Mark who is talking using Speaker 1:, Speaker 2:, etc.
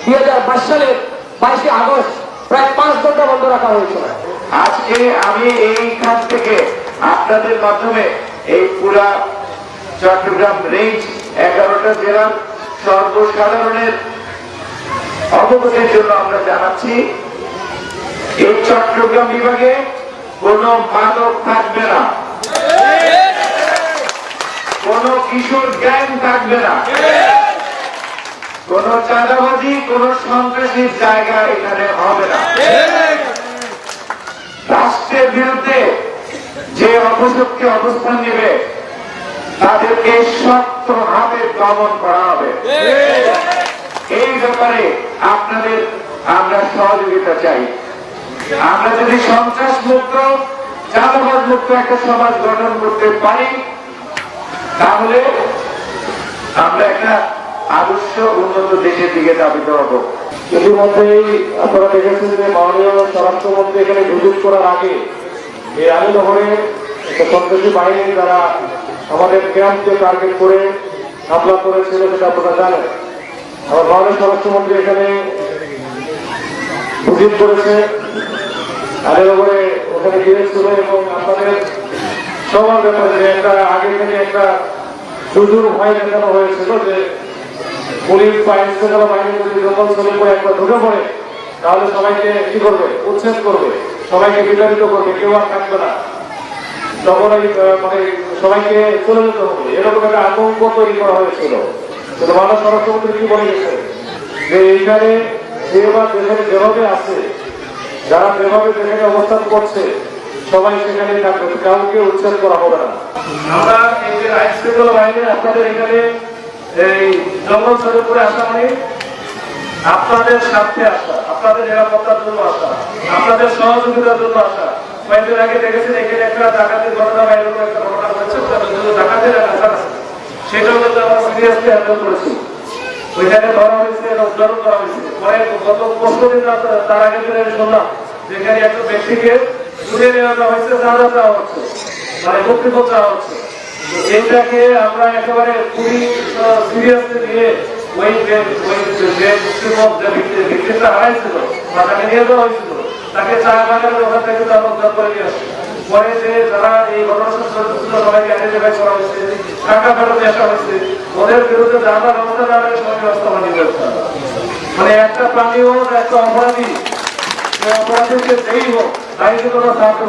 Speaker 1: 2022 সালের 22শে আগস্ট প্রায় 5 ঘন্টা বন্ধ রাখা হয়েছিল।
Speaker 2: আজকে আমি এইখান থেকে আপনাদের মাধ্যমে এই পুরা চট্টগ্রাম রেঞ্জ 11টা জেলার সর্বসাধারণের অবগতির জন্য আমরা জানাচ্ছি, এই চট্টগ্রাম বিভাগে কোন মাদক থাকবে না, কোন কিশোর গ্যাং থাকবে না, কোন চাঁদাবাজি, কোন সন্ত্রাসীর জায়গা এখানে হবে না। রাষ্ট্রের বিরুদ্ধে যে অপশক্তি অবস্থান নেবে তাদেরকে শক্ত হাতে দমন করা হবে। এই ব্যাপারে আপনাদের আমরা সহযোগিতা চাই। আমরা যদি সন্ত্রাস মুক্ত, চাঁদাবাজ মুক্ত একটা সমাজ গঠন করতে পারি, তাহলে আমরা একটা আদর্শ উন্নত দেশের দিকে ধাবিত হব।
Speaker 1: ইতিমধ্যেই আপনারা দেখেছেন যে মাননীয় স্বরাষ্ট্রমন্ত্রী এখানে ভিজিট করার আগে এই আলীনগরে একটা সন্ত্রাসী বাহিনী যারা আমাদের ক্যাম্পকে টার্গেট করে হামলা করেছিল সেটা আপনারা জানেন। আমার মাননীয় স্বরাষ্ট্রমন্ত্রী এখানে ভিজিট করেছে, আলীনগরে ওখানে গিয়েছিল এবং আপনাদের সবার ব্যাপারে যে একটা আগে থেকে একটা সুদূর ভয় দেখানো হয়েছিল যে পুলিশ বা আইনশৃঙ্খলা বাহিনী যদি জঙ্গল চলে পড়ে একবার ঢুকে পড়ে তাহলে সবাইকে কি করবে, উচ্ছেদ করবে, সবাইকে বিতাড়িত করবে, কেউ আর থাকবে না, তখন ওই মানে সবাইকে চলে যেতে হবে, এরকম একটা আতঙ্ক তৈরি করা হয়েছিল। কিন্তু মাননীয় স্বরাষ্ট্রমন্ত্রী কি বলে গেছে যে এইখানে যেভাবে আছে, যারা যেভাবে যেখানে অবস্থান করছে সবাই সেখানে থাকবে, কাউকে উচ্ছেদ করা হবে না। আমরা এই যে আইন শৃঙ্খলা বাহিনী আপনাদের এখানে এই জঙ্গল ছেড়ে পড়ে আসা মানে আপনাদের স্বার্থে আসা, আপনাদের নিরাপত্তার জন্য আসা, আপনাদের সহযোগিতার জন্য আসা। কয়েকদিন আগে দেখেছেন এখানে একটা ডাকাতির ঘটনা বা এরকম একটা ঘটনা হয়েছে, ডাকাতের আসার আছে, সেটাও কিন্তু আমরা সিরিয়াসলি হ্যান্ডেল করেছি। ওইখানে ধরা হয়েছে, উদ্ধারণ করা হয়েছে। পরে গত 15 দিন তার আগে শুনলাম যেখানে একটা ব্যক্তিকে তুলে নেওয়া হয়েছে, চাঁদা চাওয়া হচ্ছে, মানে বক্তব্য চাওয়া হচ্ছে। এইটাকে আমরা একেবারে খুবই সিরিয়াসলি নিয়ে ওই যে ভিত্তিটা হারাইছিল বা তাকে নিয়ে যাওয়া হয়েছিল, তাকে চা বাগানের ওখান থেকে আমরা উদ্ধার করে নিয়ে আসি। পরে যে যারা এই ঘটনার সাথে সবাইকে আইডেন্টিফাই করা হয়েছে, টাকা ফেরত আসা হয়েছে, ওদের বিরুদ্ধে যা যা ব্যবস্থা নেওয়া হবে সব ব্যবস্থা বানিয়ে যাচ্ছে। মানে একটা প্রাণী হোক, একটা অপরাধী, অপরাধীকে যেই হোক, আইনি কোনো সাহায্য